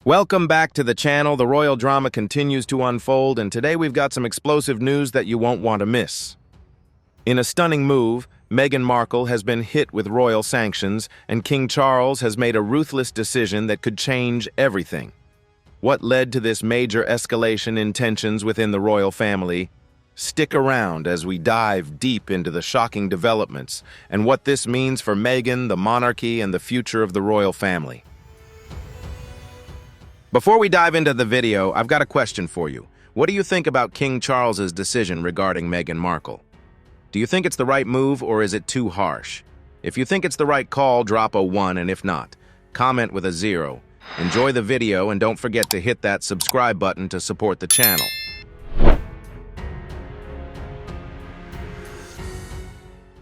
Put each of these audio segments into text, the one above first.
Welcome back to the channel. The royal drama continues to unfold, and today we've got some explosive news that you won't want to miss. In a stunning move, Meghan Markle has been hit with royal sanctions, and King Charles has made a ruthless decision that could change everything. What led to this major escalation in tensions within the royal family? Stick around as we dive deep into the shocking developments and what this means for Meghan, the monarchy, and the future of the royal family. Before we dive into the video, I've got a question for you. What do you think about King Charles's decision regarding Meghan Markle? Do you think it's the right move, or is it too harsh? If you think it's the right call, drop a 1, and if not, comment with a 0. Enjoy the video and don't forget to hit that subscribe button to support the channel.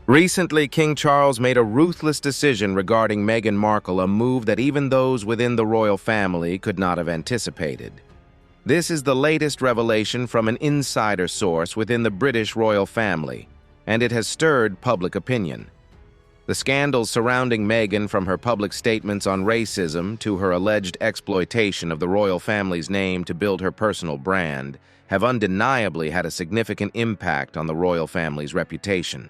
Recently, King Charles made a ruthless decision regarding Meghan Markle, a move that even those within the royal family could not have anticipated. This is the latest revelation from an insider source within the British royal family, and it has stirred public opinion. The scandals surrounding Meghan, from her public statements on racism to her alleged exploitation of the royal family's name to build her personal brand, have undeniably had a significant impact on the royal family's reputation.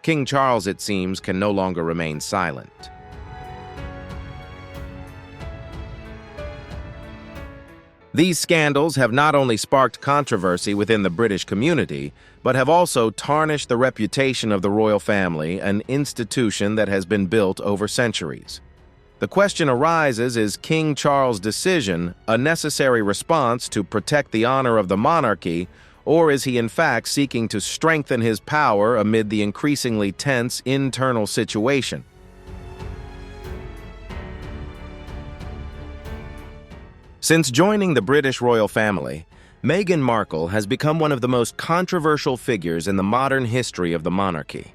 King Charles, it seems, can no longer remain silent. These scandals have not only sparked controversy within the British community, but have also tarnished the reputation of the royal family, an institution that has been built over centuries. The question arises, is King Charles' decision a necessary response to protect the honor of the monarchy, or is he in fact seeking to strengthen his power amid the increasingly tense internal situation? Since joining the British royal family, Meghan Markle has become one of the most controversial figures in the modern history of the monarchy.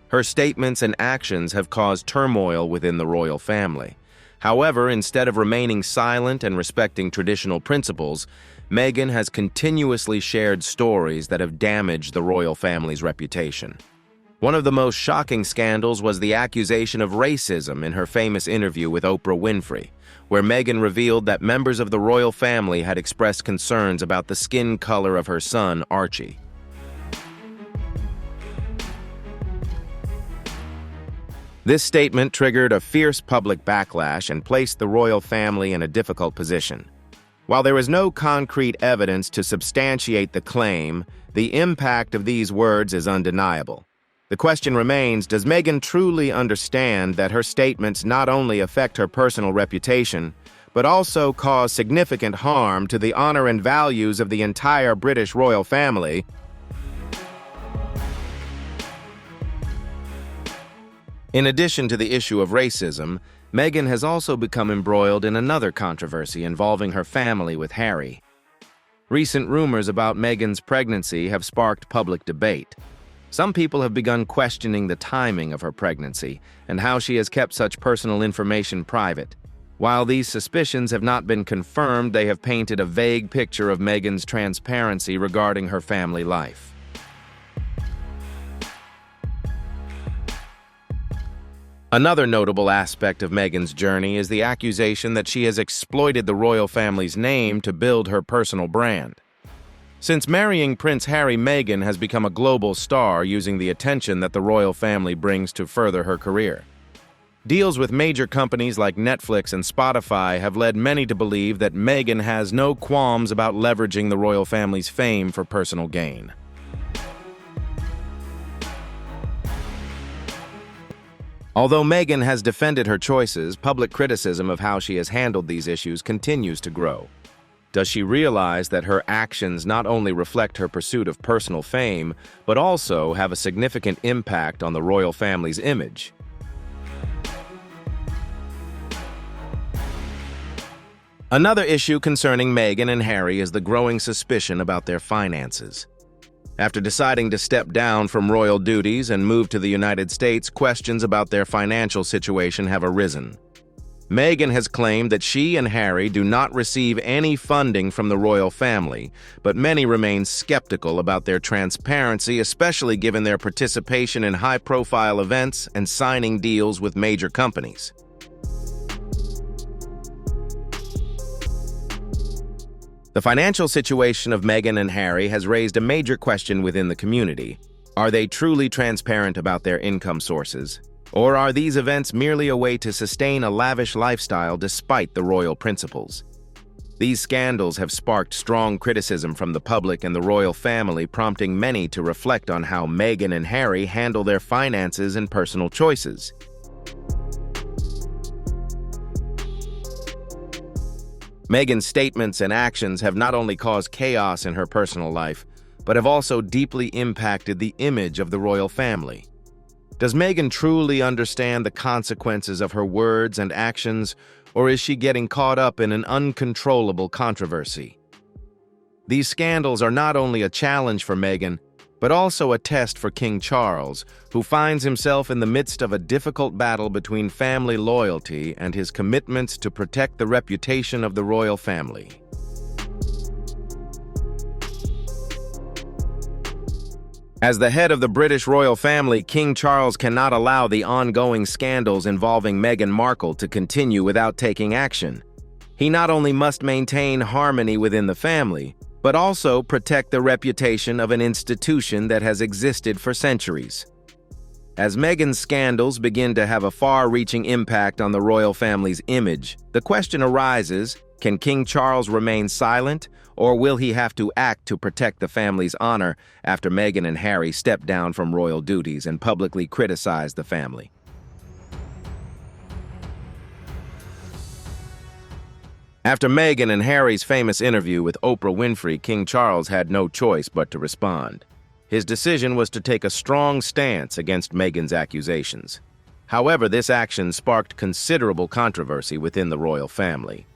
Her statements and actions have caused turmoil within the royal family. However, instead of remaining silent and respecting traditional principles, Meghan has continuously shared stories that have damaged the royal family's reputation. One of the most shocking scandals was the accusation of racism in her famous interview with Oprah Winfrey, where Meghan revealed that members of the royal family had expressed concerns about the skin color of her son, Archie. This statement triggered a fierce public backlash and placed the royal family in a difficult position. While there is no concrete evidence to substantiate the claim, the impact of these words is undeniable. The question remains, does Meghan truly understand that her statements not only affect her personal reputation, but also cause significant harm to the honor and values of the entire British royal family? In addition to the issue of racism, Meghan has also become embroiled in another controversy involving her family with Harry. Recent rumors about Meghan's pregnancy have sparked public debate. Some people have begun questioning the timing of her pregnancy and how she has kept such personal information private. While these suspicions have not been confirmed, they have painted a vague picture of Meghan's transparency regarding her family life. Another notable aspect of Meghan's journey is the accusation that she has exploited the royal family's name to build her personal brand. Since marrying Prince Harry, Meghan has become a global star, using the attention that the royal family brings to further her career. Deals with major companies like Netflix and Spotify have led many to believe that Meghan has no qualms about leveraging the royal family's fame for personal gain. Although Meghan has defended her choices, public criticism of how she has handled these issues continues to grow. Does she realize that her actions not only reflect her pursuit of personal fame, but also have a significant impact on the royal family's image? Another issue concerning Meghan and Harry is the growing suspicion about their finances. After deciding to step down from royal duties and move to the United States, questions about their financial situation have arisen. Meghan has claimed that she and Harry do not receive any funding from the royal family, but many remain skeptical about their transparency, especially given their participation in high-profile events and signing deals with major companies. The financial situation of Meghan and Harry has raised a major question within the community. Are they truly transparent about their income sources? Or are these events merely a way to sustain a lavish lifestyle despite the royal principles? These scandals have sparked strong criticism from the public and the royal family, prompting many to reflect on how Meghan and Harry handle their finances and personal choices. Meghan's statements and actions have not only caused chaos in her personal life, but have also deeply impacted the image of the royal family. Does Meghan truly understand the consequences of her words and actions, or is she getting caught up in an uncontrollable controversy? These scandals are not only a challenge for Meghan, but also a test for King Charles, who finds himself in the midst of a difficult battle between family loyalty and his commitments to protect the reputation of the royal family. As the head of the British royal family, King Charles cannot allow the ongoing scandals involving Meghan Markle to continue without taking action. He not only must maintain harmony within the family, but also protect the reputation of an institution that has existed for centuries. As Meghan's scandals begin to have a far-reaching impact on the royal family's image, the question arises, can King Charles remain silent, or will he have to act to protect the family's honor after Meghan and Harry step down from royal duties and publicly criticize the family? After Meghan and Harry's famous interview with Oprah Winfrey, King Charles had no choice but to respond. His decision was to take a strong stance against Meghan's accusations. However, this action sparked considerable controversy within the royal family.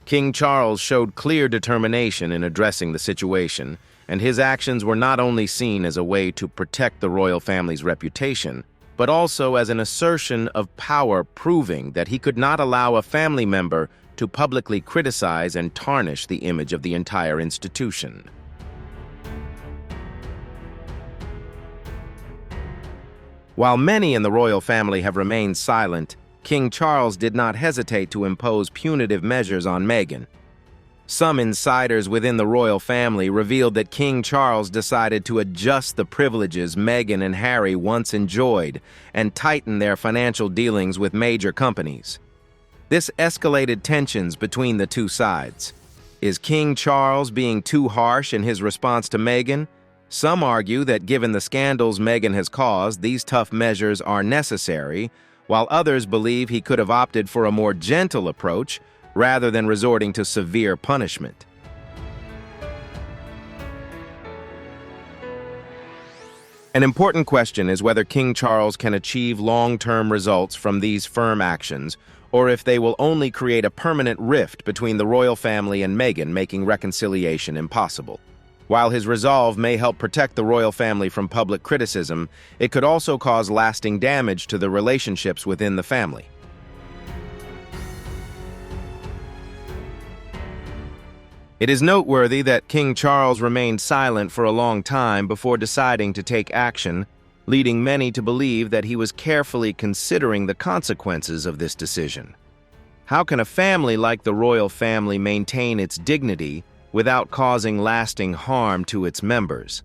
King Charles showed clear determination in addressing the situation, and his actions were not only seen as a way to protect the royal family's reputation, but also as an assertion of power, proving that he could not allow a family member to publicly criticize and tarnish the image of the entire institution. While many in the royal family have remained silent, King Charles did not hesitate to impose punitive measures on Meghan. Some insiders within the royal family revealed that King Charles decided to adjust the privileges Meghan and Harry once enjoyed and tighten their financial dealings with major companies. This escalated tensions between the two sides. Is King Charles being too harsh in his response to Meghan? Some argue that given the scandals Meghan has caused, these tough measures are necessary, while others believe he could have opted for a more gentle approach rather than resorting to severe punishment. An important question is whether King Charles can achieve long-term results from these firm actions, or if they will only create a permanent rift between the royal family and Meghan, making reconciliation impossible. While his resolve may help protect the royal family from public criticism, it could also cause lasting damage to the relationships within the family. It is noteworthy that King Charles remained silent for a long time before deciding to take action, leading many to believe that he was carefully considering the consequences of this decision. How can a family like the royal family maintain its dignity without causing lasting harm to its members?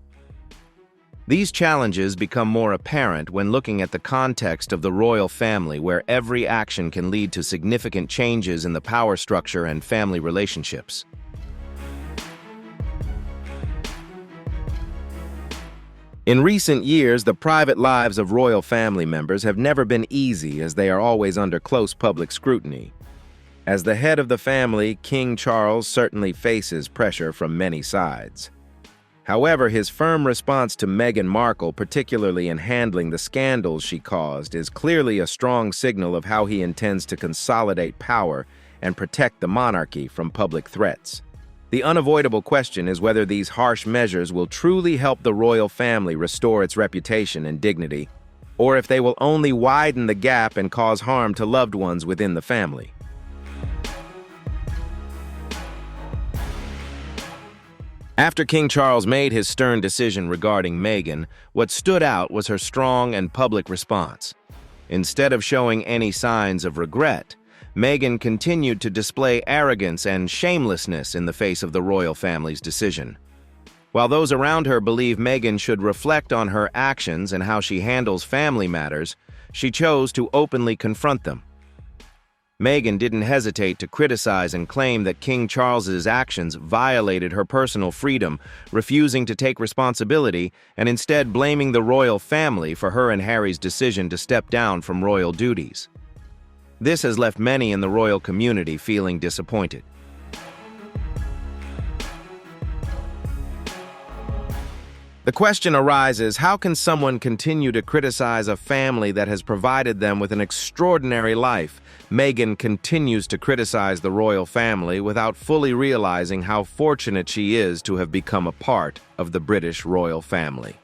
These challenges become more apparent when looking at the context of the royal family, where every action can lead to significant changes in the power structure and family relationships. In recent years, the private lives of royal family members have never been easy, as they are always under close public scrutiny. As the head of the family, King Charles certainly faces pressure from many sides. However, his firm response to Meghan Markle, particularly in handling the scandals she caused, is clearly a strong signal of how he intends to consolidate power and protect the monarchy from public threats. The unavoidable question is whether these harsh measures will truly help the royal family restore its reputation and dignity, or if they will only widen the gap and cause harm to loved ones within the family. After King Charles made his stern decision regarding Meghan, what stood out was her strong and public response. Instead of showing any signs of regret, Meghan continued to display arrogance and shamelessness in the face of the royal family's decision. While those around her believe Meghan should reflect on her actions and how she handles family matters, she chose to openly confront them. Meghan didn't hesitate to criticize and claim that King Charles's actions violated her personal freedom, refusing to take responsibility and instead blaming the royal family for her and Harry's decision to step down from royal duties. This has left many in the royal community feeling disappointed. The question arises, how can someone continue to criticize a family that has provided them with an extraordinary life? Meghan continues to criticize the royal family without fully realizing how fortunate she is to have become a part of the British royal family.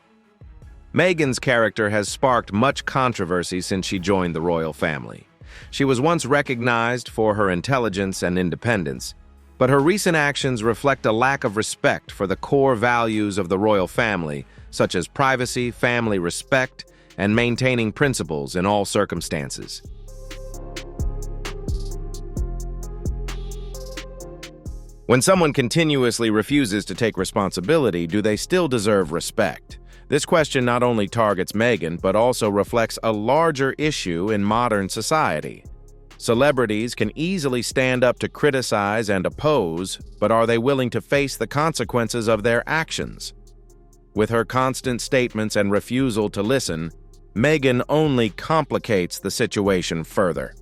Meghan's character has sparked much controversy since she joined the royal family. She was once recognized for her intelligence and independence, but her recent actions reflect a lack of respect for the core values of the royal family, such as privacy, family respect, and maintaining principles in all circumstances. When someone continuously refuses to take responsibility, do they still deserve respect? This question not only targets Meghan, but also reflects a larger issue in modern society. Celebrities can easily stand up to criticize and oppose, but are they willing to face the consequences of their actions? With her constant statements and refusal to listen, Meghan only complicates the situation further.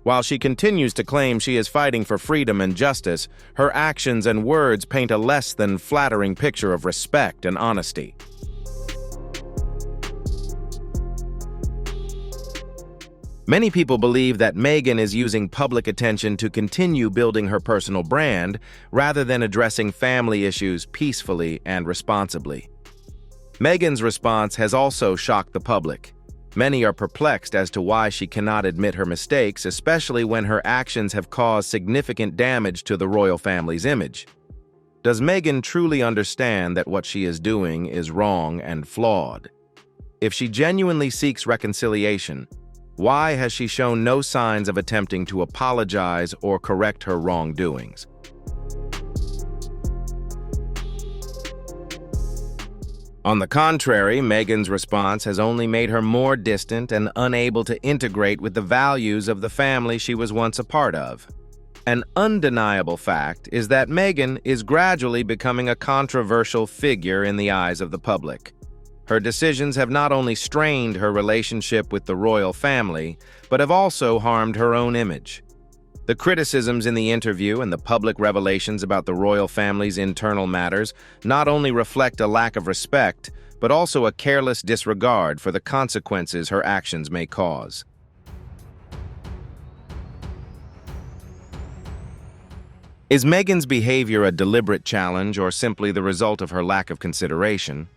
While she continues to claim she is fighting for freedom and justice, her actions and words paint a less than flattering picture of respect and honesty. Many people believe that Meghan is using public attention to continue building her personal brand rather than addressing family issues peacefully and responsibly. Meghan's response has also shocked the public. Many are perplexed as to why she cannot admit her mistakes, especially when her actions have caused significant damage to the royal family's image. Does Meghan truly understand that what she is doing is wrong and flawed? If she genuinely seeks reconciliation, why has she shown no signs of attempting to apologize or correct her wrongdoings? On the contrary, Meghan's response has only made her more distant and unable to integrate with the values of the family she was once a part of. An undeniable fact is that Meghan is gradually becoming a controversial figure in the eyes of the public. Her decisions have not only strained her relationship with the royal family, but have also harmed her own image. The criticisms in the interview and the public revelations about the royal family's internal matters not only reflect a lack of respect, but also a careless disregard for the consequences her actions may cause. Is Meghan's behavior a deliberate challenge or simply the result of her lack of consideration?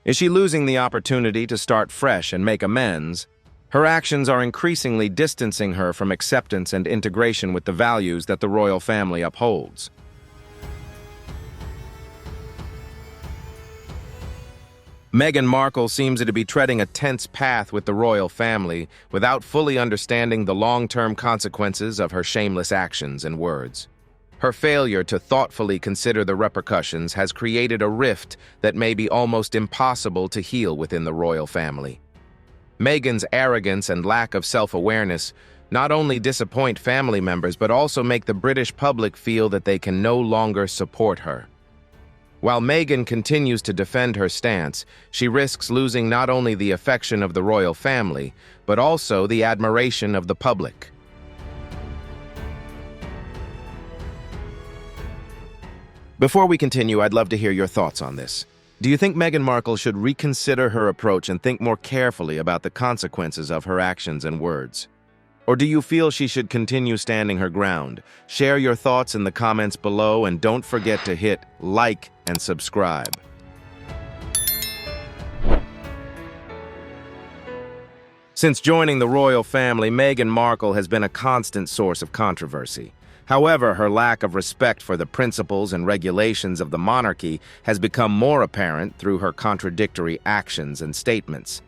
Is she losing the opportunity to start fresh and make amends? Her actions are increasingly distancing her from acceptance and integration with the values that the royal family upholds. Meghan Markle seems to be treading a tense path with the royal family without fully understanding the long-term consequences of her shameless actions and words. Her failure to thoughtfully consider the repercussions has created a rift that may be almost impossible to heal within the royal family. Meghan's arrogance and lack of self-awareness not only disappoint family members but also make the British public feel that they can no longer support her. While Meghan continues to defend her stance, she risks losing not only the affection of the royal family, but also the admiration of the public. Before we continue, I'd love to hear your thoughts on this. Do you think Meghan Markle should reconsider her approach and think more carefully about the consequences of her actions and words? Or do you feel she should continue standing her ground? Share your thoughts in the comments below and don't forget to hit like and subscribe. Since joining the royal family, Meghan Markle has been a constant source of controversy. However, her lack of respect for the principles and regulations of the monarchy has become more apparent through her contradictory actions and statements.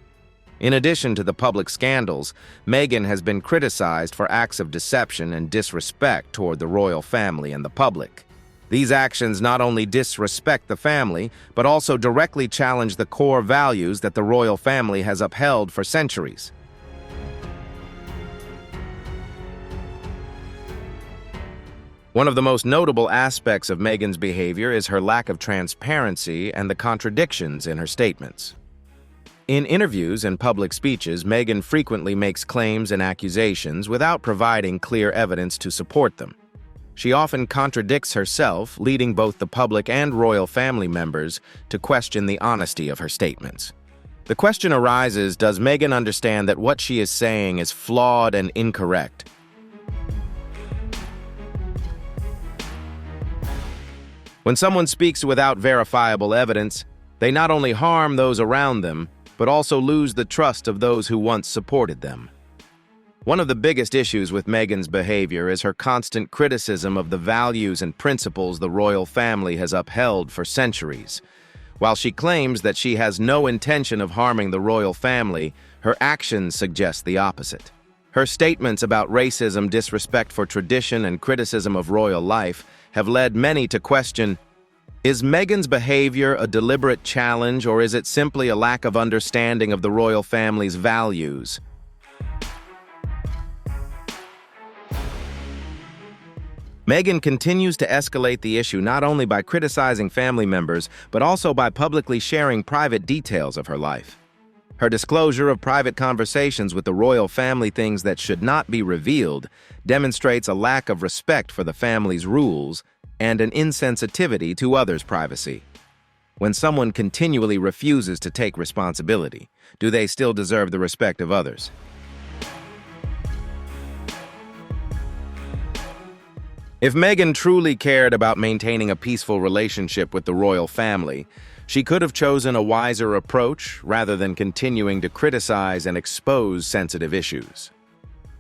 In addition to the public scandals, Meghan has been criticized for acts of deception and disrespect toward the royal family and the public. These actions not only disrespect the family, but also directly challenge the core values that the royal family has upheld for centuries. One of the most notable aspects of Meghan's behavior is her lack of transparency and the contradictions in her statements. In interviews and public speeches, Meghan frequently makes claims and accusations without providing clear evidence to support them. She often contradicts herself, leading both the public and royal family members to question the honesty of her statements. The question arises, does Meghan understand that what she is saying is flawed and incorrect? When someone speaks without verifiable evidence, they not only harm those around them, but also lose the trust of those who once supported them. One of the biggest issues with Meghan's behavior is her constant criticism of the values and principles the royal family has upheld for centuries. While she claims that she has no intention of harming the royal family, her actions suggest the opposite. Her statements about racism, disrespect for tradition, and criticism of royal life have led many to question, is Meghan's behavior a deliberate challenge, or is it simply a lack of understanding of the royal family's values? Meghan continues to escalate the issue not only by criticizing family members, but also by publicly sharing private details of her life. Her disclosure of private conversations with the royal family, things that should not be revealed, demonstrates a lack of respect for the family's rules and an insensitivity to others' privacy. When someone continually refuses to take responsibility, do they still deserve the respect of others? If Meghan truly cared about maintaining a peaceful relationship with the royal family, she could have chosen a wiser approach rather than continuing to criticize and expose sensitive issues.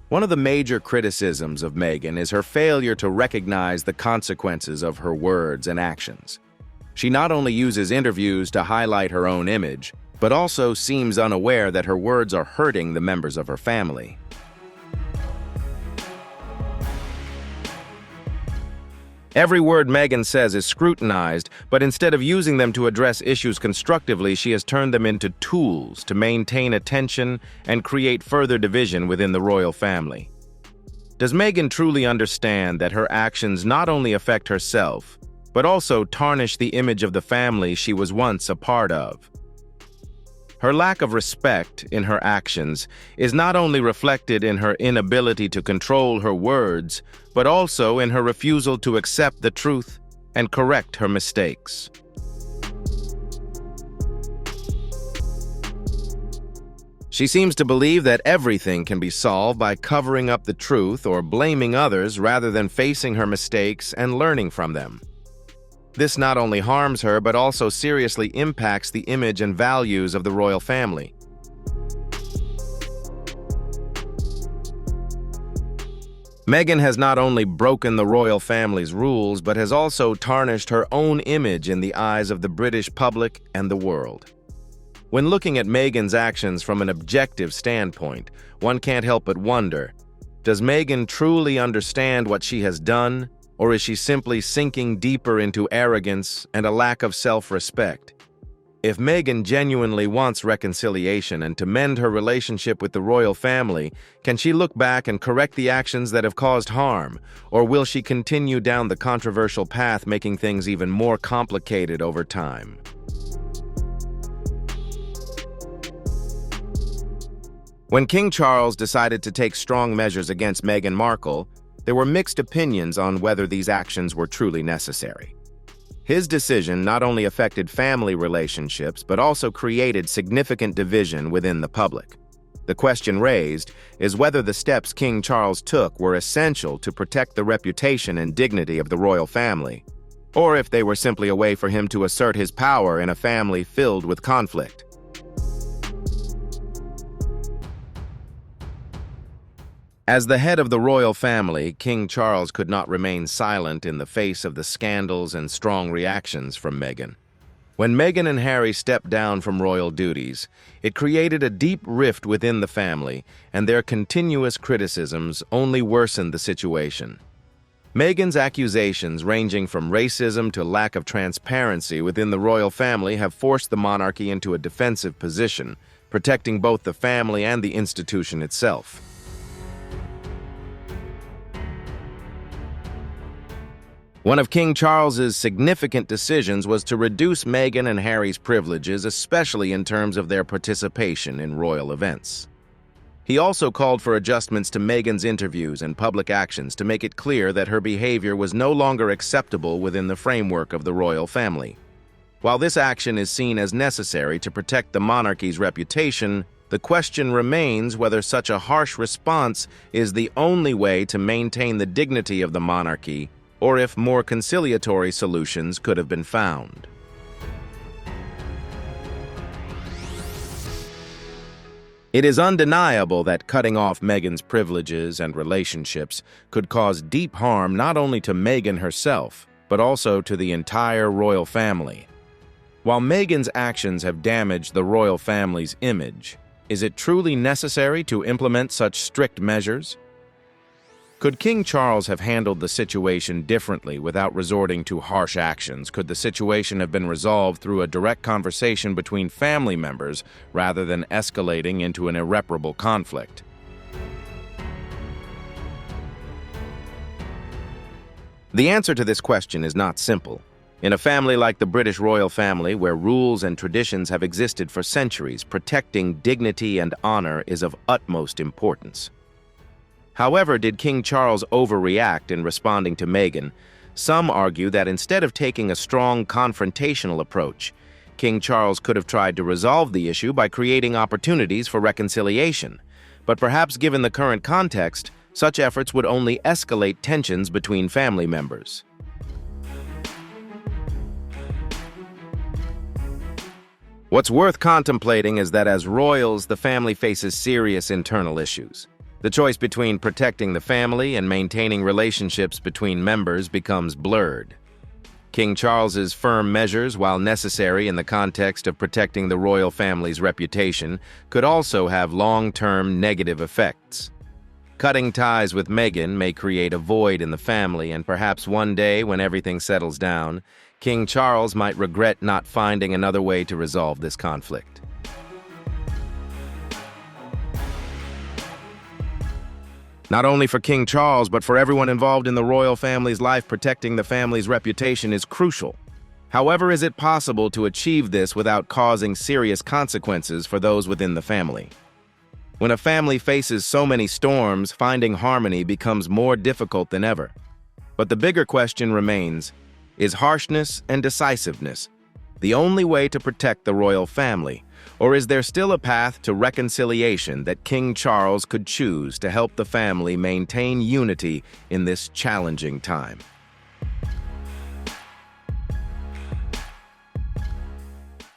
One of the major criticisms of Meghan is her failure to recognize the consequences of her words and actions. She not only uses interviews to highlight her own image, but also seems unaware that her words are hurting the members of her family. Every word Meghan says is scrutinized, but instead of using them to address issues constructively, she has turned them into tools to maintain attention and create further division within the royal family. Does Meghan truly understand that her actions not only affect herself, but also tarnish the image of the family she was once a part of? Her lack of respect in her actions is not only reflected in her inability to control her words, but also in her refusal to accept the truth and correct her mistakes. She seems to believe that everything can be solved by covering up the truth or blaming others rather than facing her mistakes and learning from them. This not only harms her, but also seriously impacts the image and values of the royal family. Meghan has not only broken the royal family's rules, but has also tarnished her own image in the eyes of the British public and the world. When looking at Meghan's actions from an objective standpoint, one can't help but wonder, does Meghan truly understand what she has done? Or is she simply sinking deeper into arrogance and a lack of self-respect? If Meghan genuinely wants reconciliation and to mend her relationship with the royal family, can she look back and correct the actions that have caused harm? Or will she continue down the controversial path, making things even more complicated over time? When King Charles decided to take strong measures against Meghan Markle, there were mixed opinions on whether these actions were truly necessary. His decision not only affected family relationships, but also created significant division within the public. The question raised is whether the steps King Charles took were essential to protect the reputation and dignity of the royal family, or if they were simply a way for him to assert his power in a family filled with conflict. As the head of the royal family, King Charles could not remain silent in the face of the scandals and strong reactions from Meghan. When Meghan and Harry stepped down from royal duties, it created a deep rift within the family, and their continuous criticisms only worsened the situation. Meghan's accusations, ranging from racism to lack of transparency within the royal family, have forced the monarchy into a defensive position, protecting both the family and the institution itself. One of King Charles's significant decisions was to reduce Meghan and Harry's privileges, especially in terms of their participation in royal events. He also called for adjustments to Meghan's interviews and public actions to make it clear that her behavior was no longer acceptable within the framework of the royal family. While this action is seen as necessary to protect the monarchy's reputation, the question remains whether such a harsh response is the only way to maintain the dignity of the monarchy, or if more conciliatory solutions could have been found. It is undeniable that cutting off Meghan's privileges and relationships could cause deep harm not only to Meghan herself, but also to the entire royal family. While Meghan's actions have damaged the royal family's image, is it truly necessary to implement such strict measures? Could King Charles have handled the situation differently without resorting to harsh actions? Could the situation have been resolved through a direct conversation between family members rather than escalating into an irreparable conflict? The answer to this question is not simple. In a family like the British royal family, where rules and traditions have existed for centuries, protecting dignity and honor is of utmost importance. However, did King Charles overreact in responding to Meghan? Some argue that instead of taking a strong confrontational approach, King Charles could have tried to resolve the issue by creating opportunities for reconciliation. But perhaps given the current context, such efforts would only escalate tensions between family members. What's worth contemplating is that as royals, the family faces serious internal issues. The choice between protecting the family and maintaining relationships between members becomes blurred. King Charles's firm measures, while necessary in the context of protecting the royal family's reputation, could also have long-term negative effects. Cutting ties with Meghan may create a void in the family, and perhaps one day, when everything settles down, King Charles might regret not finding another way to resolve this conflict. Not only for King Charles, but for everyone involved in the royal family's life, protecting the family's reputation is crucial. However, is it possible to achieve this without causing serious consequences for those within the family? When a family faces so many storms, finding harmony becomes more difficult than ever. But the bigger question remains, is harshness and decisiveness the only way to protect the royal family? Or is there still a path to reconciliation that King Charles could choose to help the family maintain unity in this challenging time?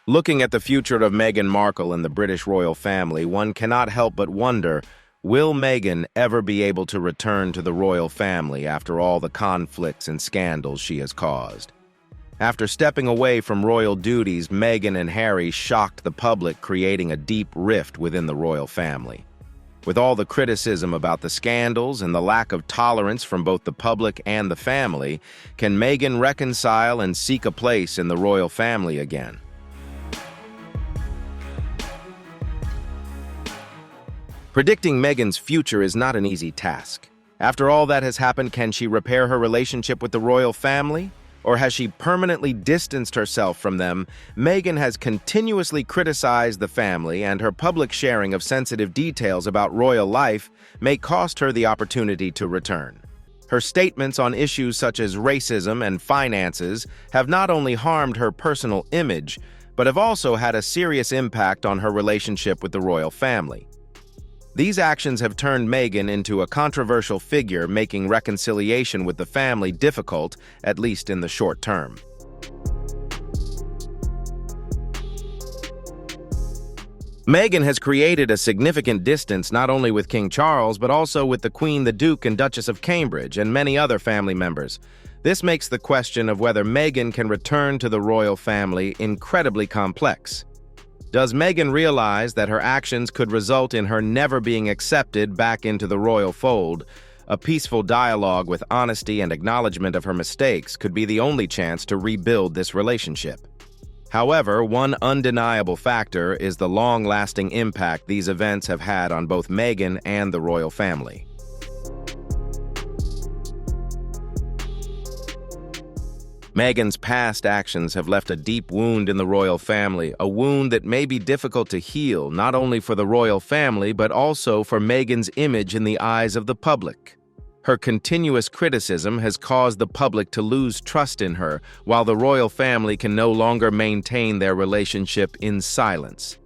Looking at the future of Meghan Markle and the British royal family, one cannot help but wonder, will Meghan ever be able to return to the royal family after all the conflicts and scandals she has caused? After stepping away from royal duties, Meghan and Harry shocked the public, creating a deep rift within the royal family. With all the criticism about the scandals and the lack of tolerance from both the public and the family, can Meghan reconcile and seek a place in the royal family again? Predicting Meghan's future is not an easy task. After all that has happened, can she repair her relationship with the royal family? Or has she permanently distanced herself from them? Meghan has continuously criticized the family, and her public sharing of sensitive details about royal life may cost her the opportunity to return. Her statements on issues such as racism and finances have not only harmed her personal image, but have also had a serious impact on her relationship with the royal family. These actions have turned Meghan into a controversial figure, making reconciliation with the family difficult, at least in the short term. Meghan has created a significant distance not only with King Charles, but also with the Queen, the Duke, and Duchess of Cambridge, and many other family members. This makes the question of whether Meghan can return to the royal family incredibly complex. Does Meghan realize that her actions could result in her never being accepted back into the royal fold? A peaceful dialogue with honesty and acknowledgement of her mistakes could be the only chance to rebuild this relationship. However, one undeniable factor is the long-lasting impact these events have had on both Meghan and the royal family. Meghan's past actions have left a deep wound in the royal family, a wound that may be difficult to heal not only for the royal family but also for Meghan's image in the eyes of the public. Her continuous criticism has caused the public to lose trust in her, while the royal family can no longer maintain their relationship in silence.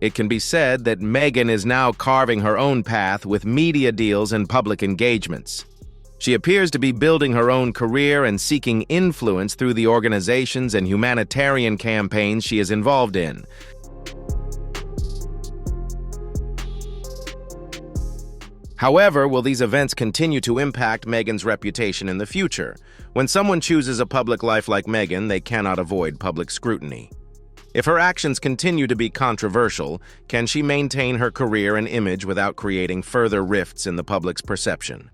It can be said that Meghan is now carving her own path with media deals and public engagements. She appears to be building her own career and seeking influence through the organizations and humanitarian campaigns she is involved in. However, will these events continue to impact Meghan's reputation in the future? When someone chooses a public life like Meghan, they cannot avoid public scrutiny. If her actions continue to be controversial, can she maintain her career and image without creating further rifts in the public's perception?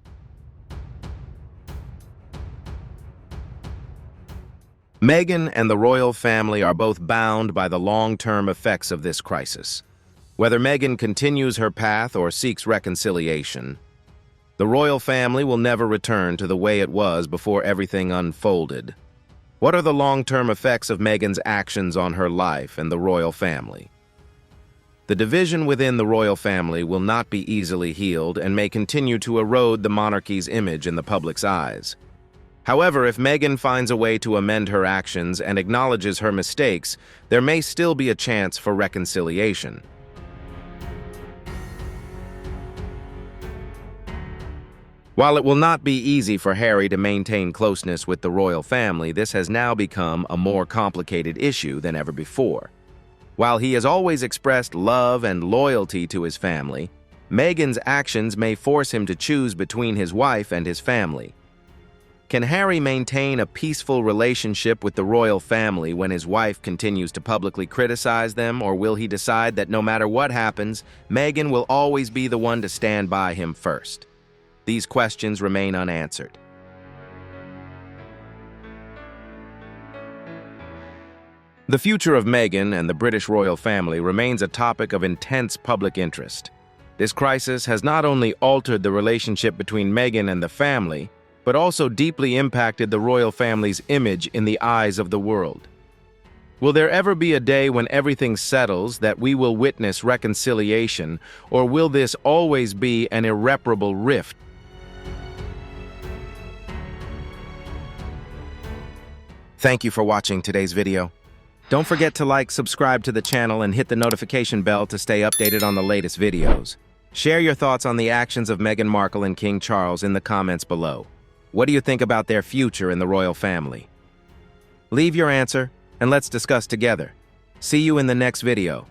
Meghan and the royal family are both bound by the long-term effects of this crisis. Whether Meghan continues her path or seeks reconciliation, the royal family will never return to the way it was before everything unfolded. What are the long-term effects of Meghan's actions on her life and the royal family? The division within the royal family will not be easily healed and may continue to erode the monarchy's image in the public's eyes. However, if Meghan finds a way to amend her actions and acknowledges her mistakes, there may still be a chance for reconciliation. While it will not be easy for Harry to maintain closeness with the royal family, this has now become a more complicated issue than ever before. While he has always expressed love and loyalty to his family, Meghan's actions may force him to choose between his wife and his family. Can Harry maintain a peaceful relationship with the royal family when his wife continues to publicly criticize them, or will he decide that no matter what happens, Meghan will always be the one to stand by him first? These questions remain unanswered. The future of Meghan and the British royal family remains a topic of intense public interest. This crisis has not only altered the relationship between Meghan and the family, but also deeply impacted the royal family's image in the eyes of the world. Will there ever be a day when everything settles that we will witness reconciliation, or will this always be an irreparable rift? Thank you for watching today's video. Don't forget to like, subscribe to the channel, and hit the notification bell to stay updated on the latest videos. Share your thoughts on the actions of Meghan Markle and King Charles in the comments below. What do you think about their future in the royal family? Leave your answer, and let's discuss together. See you in the next video.